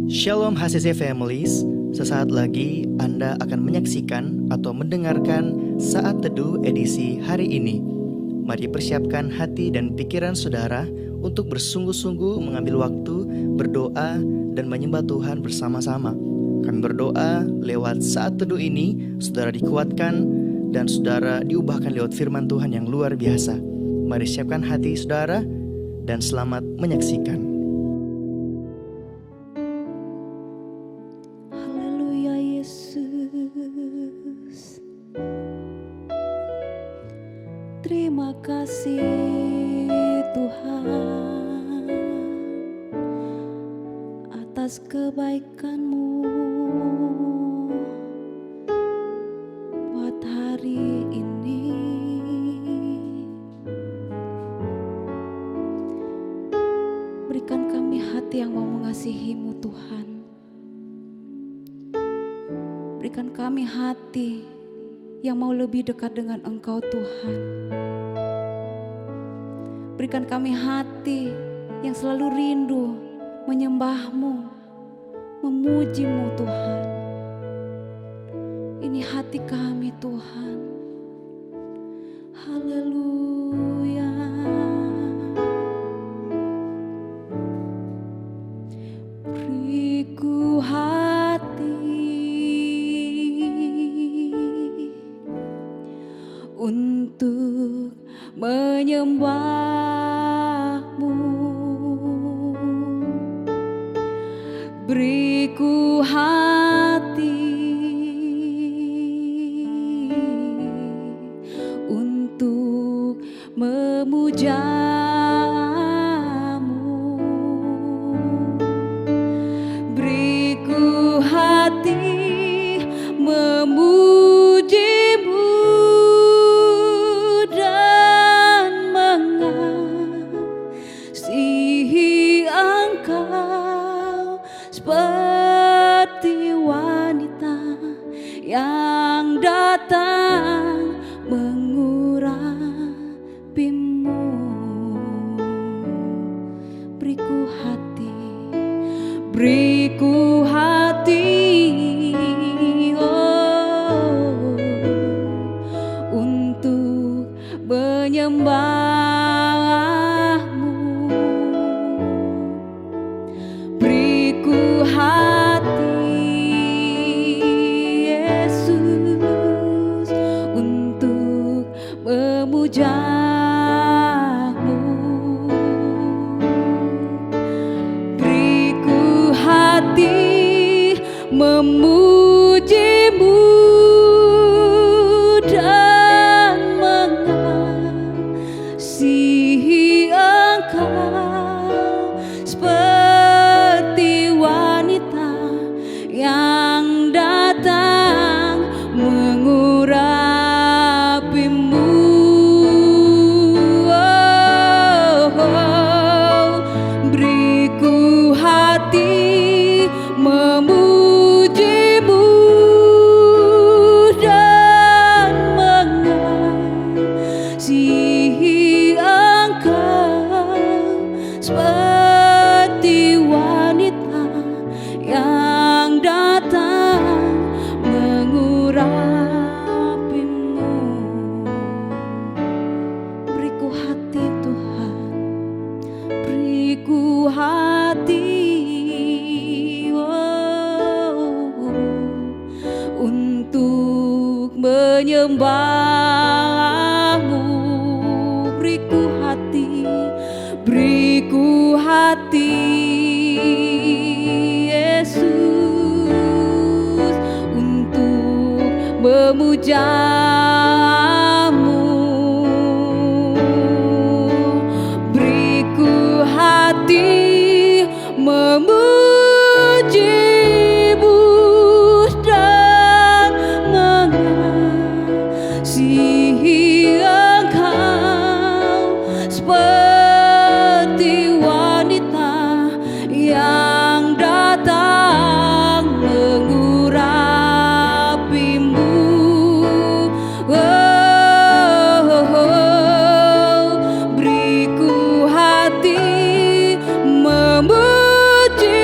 Shalom HCC Families, sesaat lagi Anda akan menyaksikan atau mendengarkan Saat Teduh edisi hari ini. Mari persiapkan hati dan pikiran saudara untuk bersungguh-sungguh mengambil waktu, berdoa, dan menyembah Tuhan bersama-sama. Kami berdoa lewat Saat Teduh ini, saudara dikuatkan dan saudara diubahkan lewat firman Tuhan yang luar biasa. Mari siapkan hati saudara dan selamat menyaksikan. Terima kasih Tuhan atas kebaikan-Mu buat hari ini. Berikan kami hati yang mau mengasihi-Mu Tuhan. Berikan kami hati yang mau lebih dekat dengan Engkau Tuhan. Berikan kami hati yang selalu rindu menyembah-Mu, memuji-Mu Tuhan. Ini hati kami Tuhan. Haleluya. Beriku hati untuk menyembah-Mu, beriku hati untuk memuja-Mu, beriku hati memuji-Mu dan mengasihi Engkau seperti wanita yang datang mengurapi-Mu. Beriku hati, beriku hati, oh, untuk menyembah-Mu. Beriku hati Yesus untuk memuja-Mu. Beriku hati memuji-Mu dan mengasihi Engkau seperti wanita yang datang mengurapi-Mu. Beriku hati memuji-Mu dan mengasihi Engkau seperti wanita yang datang mengurapi-Mu. Beriku hati Tuhan, beriku hati, oh, untuk menyembah-Mu. Beriku hati, beriku hati Yesus untuk memuja-Mu. Beriku hati memuji-Mu dan mengasihi Engkau seperti wanita yang datang mengurapi-Mu. Beriku hati memuji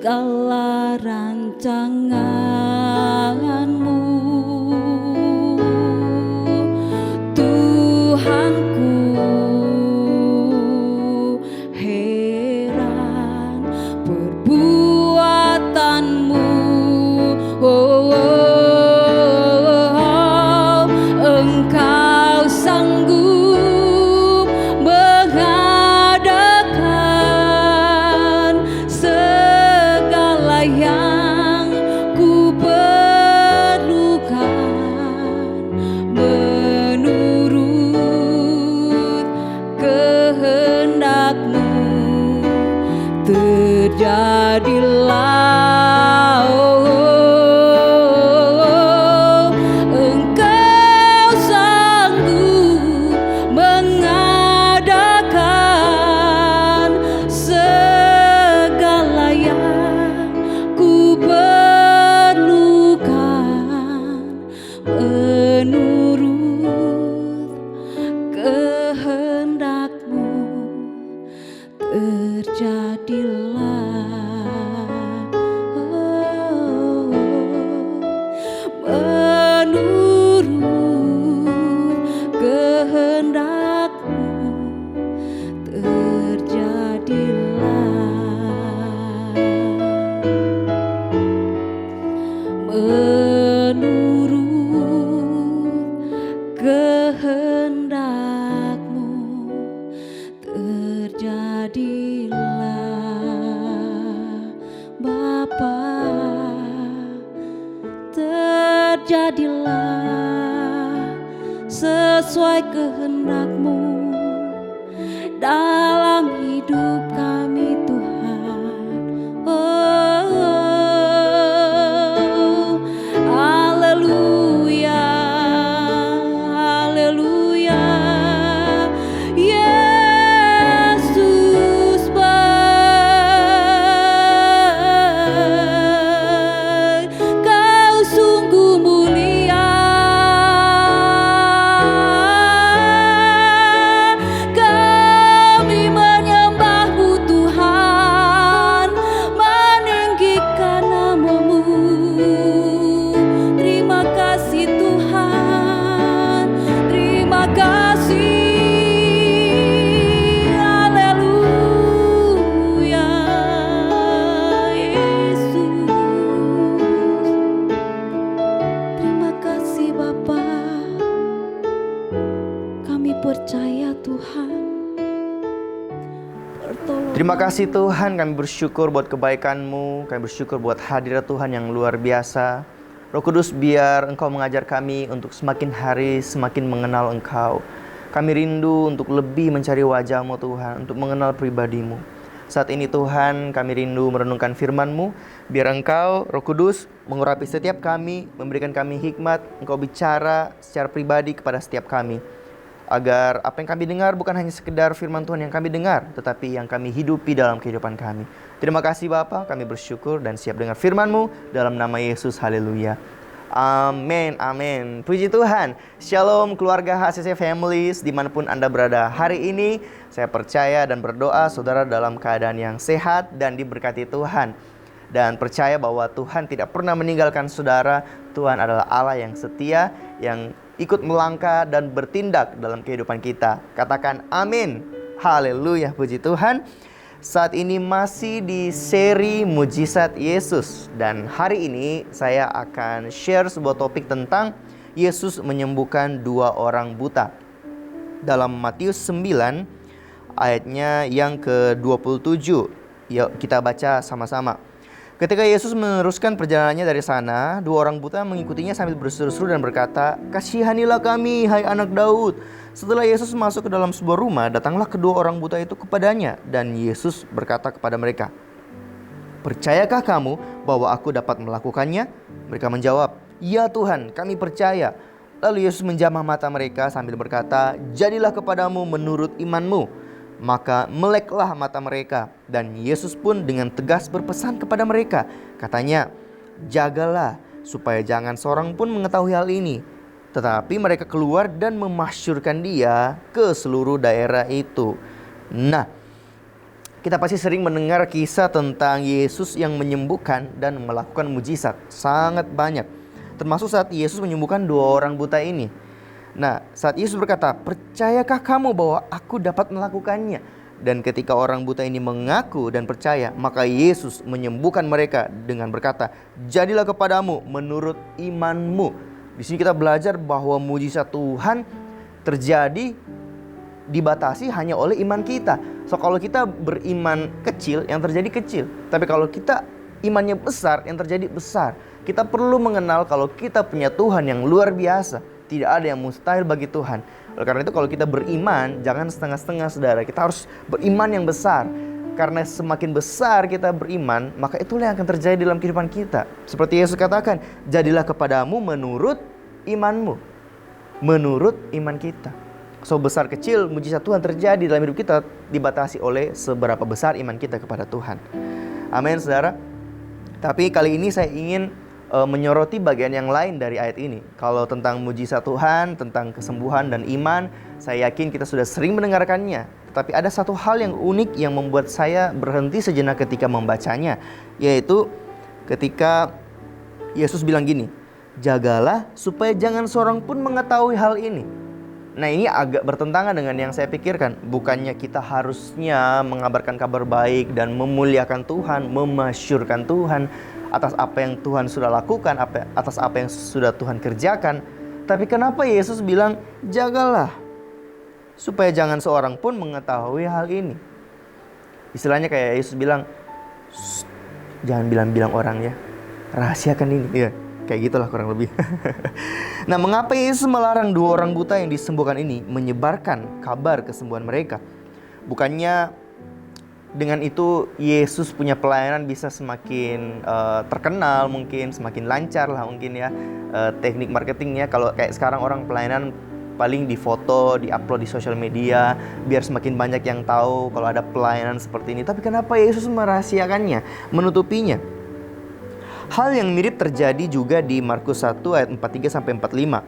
segala rancangan-Mu. Tuhanku, heran perbuatan-Mu. Oh, Engkau sanggup mengadakan segala yang ku perlukan menurut kehendak-Mu. Terjadilah, Engkau sanggup mengadakan segala yang ku perlukan menurut kehendak-Mu. Terjadilah, menurut kehendak-Mu. Terjadilah, menurut kehendak-Mu. Terjadilah, Bapa, terjadilah sesuai kehendak-Mu dalam hidup kami, Tuhan. Oh, haleluya, haleluya. Yesus baik, Kau sungguh mulia. Kami menyembah-Mu, Tuhan, meninggikan nama-Mu. Terima kasih, Tuhan, terima kasih. Haleluya, Yesus. Terima kasih, Bapa. Kami percaya, Tuhan. Terima kasih Tuhan, kami bersyukur buat kebaikan-Mu, kami bersyukur buat hadirat Tuhan yang luar biasa. Roh Kudus, biar Engkau mengajar kami untuk semakin hari semakin mengenal Engkau. Kami rindu untuk lebih mencari wajah-Mu Tuhan, untuk mengenal pribadi-Mu. Saat ini Tuhan, kami rindu merenungkan firman-Mu. Biar Engkau, Roh Kudus, mengurapi setiap kami, memberikan kami hikmat. Engkau bicara secara pribadi kepada setiap kami, agar apa yang kami dengar bukan hanya sekedar firman Tuhan yang kami dengar, tetapi yang kami hidupi dalam kehidupan kami. Terima kasih Bapa, kami bersyukur dan siap dengar firman-Mu dalam nama Yesus. Haleluya. Amin, amin. Puji Tuhan. Shalom keluarga HCC Families dimanapun Anda berada hari ini. Saya percaya dan berdoa saudara dalam keadaan yang sehat dan diberkati Tuhan. Dan percaya bahwa Tuhan tidak pernah meninggalkan saudara. Tuhan adalah Allah yang setia, yang ikut melangkah dan bertindak dalam kehidupan kita. Katakan amin. Haleluya, puji Tuhan. Saat ini masih di seri Mujizat Yesus. Dan hari ini saya akan share sebuah topik tentang Yesus menyembuhkan 2 orang buta. Dalam Matius 9 ayatnya yang ke-27. Yuk kita baca sama-sama. Ketika Yesus meneruskan perjalanannya dari sana, 2 orang buta mengikutinya sambil berseru-seru dan berkata, "Kasihanilah kami, hai anak Daud." Setelah Yesus masuk ke dalam sebuah rumah, datanglah kedua orang buta itu kepadanya. Dan Yesus berkata kepada mereka, "Percayakah kamu bahwa aku dapat melakukannya?" Mereka menjawab, "Ya Tuhan, kami percaya." Lalu Yesus menjamah mata mereka sambil berkata, "Jadilah kepadamu menurut imanmu." Maka meleklah mata mereka, dan Yesus pun dengan tegas berpesan kepada mereka. Katanya, "Jagalah supaya jangan seorang pun mengetahui hal ini." Tetapi mereka keluar dan memasyurkan dia ke seluruh daerah itu. Nah, Kita pasti sering mendengar kisah tentang Yesus yang menyembuhkan dan melakukan mujizat. Sangat banyak. Termasuk saat Yesus menyembuhkan 2 orang buta ini. Nah, saat Yesus berkata, "Percayakah kamu bahwa aku dapat melakukannya?" Dan ketika orang buta ini mengaku dan percaya, maka Yesus menyembuhkan mereka dengan berkata, "Jadilah kepadamu menurut imanmu." Di sini kita belajar bahwa mujizat Tuhan terjadi dibatasi hanya oleh iman kita. So kalau kita beriman kecil, yang terjadi kecil. Tapi kalau kita imannya besar, yang terjadi besar. Kita perlu mengenal kalau kita punya Tuhan yang luar biasa. Tidak ada yang mustahil bagi Tuhan. Oleh karena itu kalau kita beriman, jangan setengah-setengah saudara. Kita harus beriman yang besar. Karena semakin besar kita beriman, maka itulah yang akan terjadi dalam kehidupan kita. Seperti Yesus katakan, "Jadilah kepadamu menurut imanmu." Menurut iman kita. So besar kecil mujizat Tuhan terjadi dalam hidup kita dibatasi oleh seberapa besar iman kita kepada Tuhan. Amin saudara. Tapi kali ini saya ingin menyoroti bagian yang lain dari ayat ini. Kalau tentang mujizat Tuhan, tentang kesembuhan dan iman, saya yakin kita sudah sering mendengarkannya. Tetapi ada satu hal yang unik yang membuat saya berhenti sejenak ketika membacanya, yaitu ketika Yesus bilang gini, "Jagalah supaya jangan seorang pun mengetahui hal ini." Nah ini agak bertentangan dengan yang saya pikirkan. Bukannya kita harusnya mengabarkan kabar baik dan memuliakan Tuhan, memasyurkan Tuhan atas apa yang Tuhan sudah lakukan, atas apa yang sudah Tuhan kerjakan. Tapi kenapa Yesus bilang jagalah supaya jangan seorang pun mengetahui hal ini? Istilahnya kayak Yesus bilang, jangan bilang-bilang orang ya, rahasiakan ini. Ya, kayak gitulah kurang lebih. Nah, mengapa Yesus melarang 2 orang buta yang disembuhkan ini menyebarkan kabar kesembuhan mereka? Bukannya dengan itu Yesus punya pelayanan bisa semakin terkenal, mungkin semakin lancar lah mungkin ya, teknik marketingnya. Kalau kayak sekarang orang pelayanan paling difoto, diupload di sosial media biar semakin banyak yang tahu kalau ada pelayanan seperti ini. Tapi kenapa Yesus merahasiakannya, menutupinya? Hal yang mirip terjadi juga di Markus 1 ayat 43-45.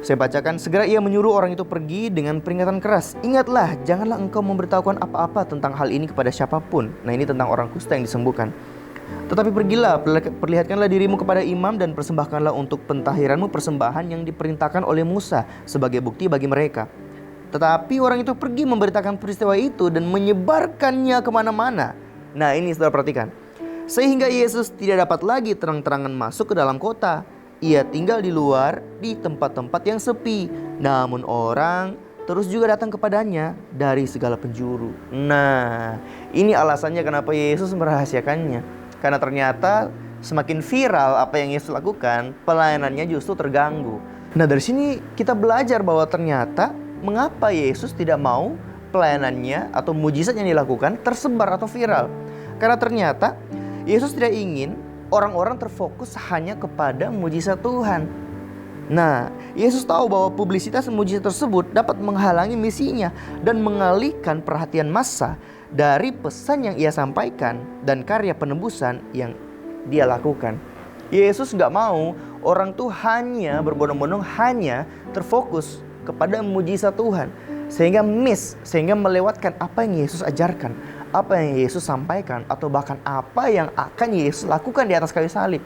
Saya bacakan, "Segera ia menyuruh orang itu pergi dengan peringatan keras. Ingatlah, janganlah engkau memberitahukan apa-apa tentang hal ini kepada siapapun." Nah ini tentang orang kusta yang disembuhkan. "Tetapi pergilah, perlihatkanlah dirimu kepada imam dan persembahkanlah untuk pentahiranmu persembahan yang diperintahkan oleh Musa sebagai bukti bagi mereka." Tetapi orang itu pergi memberitakan peristiwa itu dan menyebarkannya kemana-mana. Nah ini saudara perhatikan. Sehingga Yesus tidak dapat lagi terang-terangan masuk ke dalam kota. Ia tinggal di luar, di tempat-tempat yang sepi. Namun orang terus juga datang kepadanya dari segala penjuru. Nah, ini alasannya kenapa Yesus merahasiakannya. Karena ternyata semakin viral apa yang Yesus lakukan, pelayanannya justru terganggu. Nah, dari sini kita belajar bahwa ternyata mengapa Yesus tidak mau pelayanannya atau mujizat yang dilakukan tersebar atau viral. Karena ternyata Yesus tidak ingin orang-orang terfokus hanya kepada mujizat Tuhan. Nah, Yesus tahu bahwa publisitas mujizat tersebut dapat menghalangi misinya dan mengalihkan perhatian massa dari pesan yang ia sampaikan dan karya penebusan yang dia lakukan. Yesus gak mau orang tuh hanya berbondong-bondong hanya terfokus kepada mujizat Tuhan, sehingga melewatkan apa yang Yesus ajarkan, apa yang Yesus sampaikan, atau bahkan apa yang akan Yesus lakukan di atas kayu salib.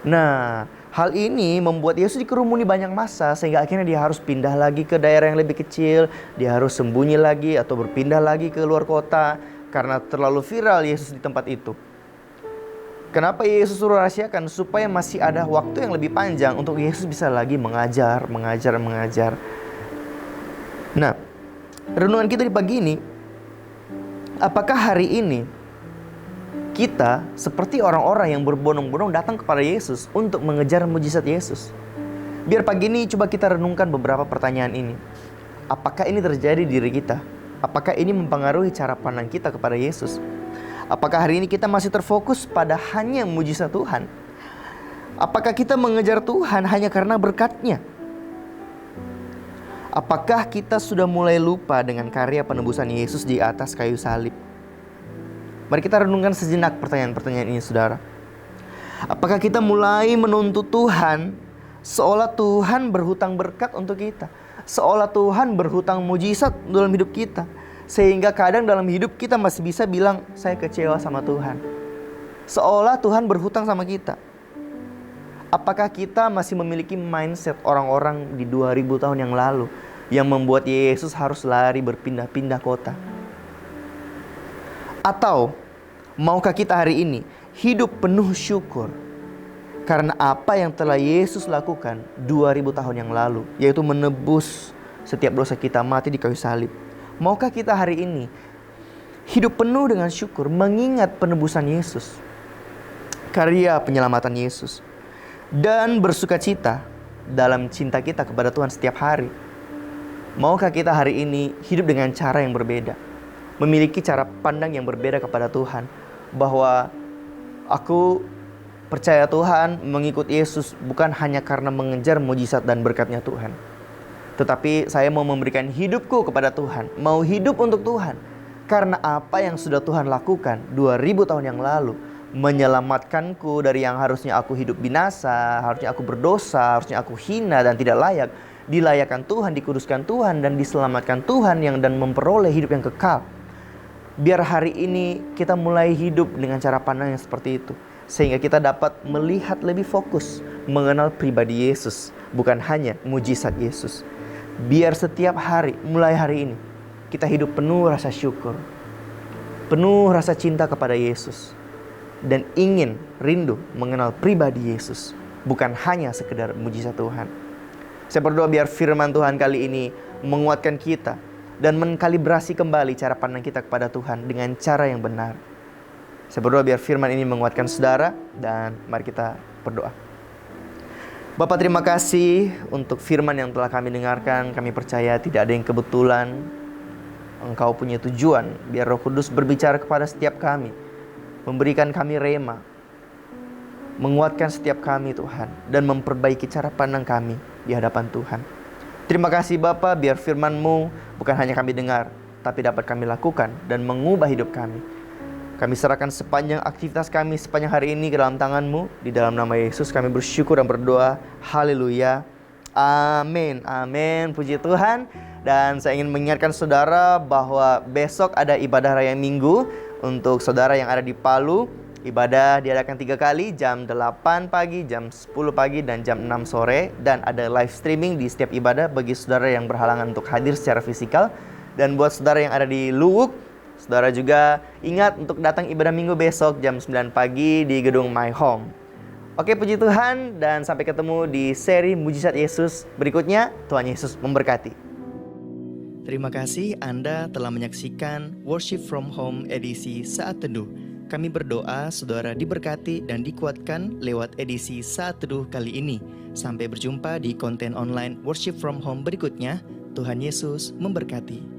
Nah, hal ini membuat Yesus dikerumuni banyak massa, sehingga akhirnya dia harus pindah lagi ke daerah yang lebih kecil. Dia harus sembunyi lagi atau berpindah lagi ke luar kota karena terlalu viral Yesus di tempat itu. Kenapa Yesus suruh rahasiakan? Supaya masih ada waktu yang lebih panjang untuk Yesus bisa lagi mengajar. Nah, renungan kita di pagi ini, apakah hari ini kita seperti orang-orang yang berbondong-bondong datang kepada Yesus untuk mengejar mujizat Yesus? Biar pagi ini coba kita renungkan beberapa pertanyaan ini. Apakah ini terjadi di diri kita? Apakah ini mempengaruhi cara pandang kita kepada Yesus? Apakah hari ini kita masih terfokus pada hanya mujizat Tuhan? Apakah kita mengejar Tuhan hanya karena berkat-Nya? Apakah kita sudah mulai lupa dengan karya penebusan Yesus di atas kayu salib? Mari kita renungkan sejenak pertanyaan-pertanyaan ini, saudara. Apakah kita mulai menuntut Tuhan seolah Tuhan berhutang berkat untuk kita, seolah Tuhan berhutang mujizat dalam hidup kita, Sehingga kadang dalam hidup kita masih bisa bilang, saya kecewa sama Tuhan. Seolah Tuhan berhutang sama kita. Apakah kita masih memiliki mindset orang-orang di 2000 tahun yang lalu yang membuat Yesus harus lari berpindah-pindah kota? Atau maukah kita hari ini hidup penuh syukur karena apa yang telah Yesus lakukan 2000 tahun yang lalu, yaitu menebus setiap dosa kita, mati di kayu salib? Maukah kita hari ini hidup penuh dengan syukur, mengingat penebusan Yesus, karya penyelamatan Yesus, dan bersuka cita dalam cinta kita kepada Tuhan setiap hari? Maukah kita hari ini hidup dengan cara yang berbeda, memiliki cara pandang yang berbeda kepada Tuhan, bahwa aku percaya Tuhan, mengikut Yesus bukan hanya karena mengejar mujizat dan berkatnya Tuhan, tetapi saya mau memberikan hidupku kepada Tuhan, mau hidup untuk Tuhan, karena apa yang sudah Tuhan lakukan 2000 tahun yang lalu, menyelamatkanku dari yang harusnya aku hidup binasa, harusnya aku berdosa, harusnya aku hina dan tidak layak, dilayakkan Tuhan, dikuduskan Tuhan, dan diselamatkan Tuhan dan memperoleh hidup yang kekal. Biar hari ini kita mulai hidup dengan cara pandang yang seperti itu, sehingga kita dapat melihat lebih fokus, mengenal pribadi Yesus, bukan hanya mujizat Yesus. Biar setiap hari, mulai hari ini, kita hidup penuh rasa syukur, penuh rasa cinta kepada Yesus, dan ingin rindu mengenal pribadi Yesus, bukan hanya sekedar mujizat Tuhan. Saya berdoa biar firman Tuhan kali ini menguatkan kita dan mengkalibrasi kembali cara pandang kita kepada Tuhan dengan cara yang benar. Saya berdoa biar firman ini menguatkan saudara, dan mari kita berdoa. Bapa, terima kasih untuk firman yang telah kami dengarkan. Kami percaya tidak ada yang kebetulan. Engkau punya tujuan biar Roh Kudus berbicara kepada setiap kami, memberikan kami rema, menguatkan setiap kami Tuhan, dan memperbaiki cara pandang kami di hadapan Tuhan. Terima kasih Bapa, biar firman-Mu bukan hanya kami dengar, tapi dapat kami lakukan dan mengubah hidup kami. Kami serahkan sepanjang aktivitas kami sepanjang hari ini ke dalam tangan-Mu. Di dalam nama Yesus kami bersyukur dan berdoa. Haleluya. Amin. Amin. Puji Tuhan. Dan saya ingin mengingatkan saudara bahwa besok ada ibadah raya Minggu. Untuk saudara yang ada di Palu, ibadah diadakan 3 kali, jam 8 pagi, jam 10 pagi, dan jam 6 sore. Dan ada live streaming di setiap ibadah bagi saudara yang berhalangan untuk hadir secara fisikal. Dan buat saudara yang ada di Luwuk, saudara juga ingat untuk datang ibadah Minggu besok jam 9 pagi di gedung My Home. Oke, puji Tuhan, dan sampai ketemu di seri Mujizat Yesus berikutnya. Tuhan Yesus memberkati. Terima kasih Anda telah menyaksikan Worship from Home edisi Saat Teduh. Kami berdoa saudara diberkati dan dikuatkan lewat edisi Saat Teduh kali ini. Sampai berjumpa di konten online Worship from Home berikutnya. Tuhan Yesus memberkati.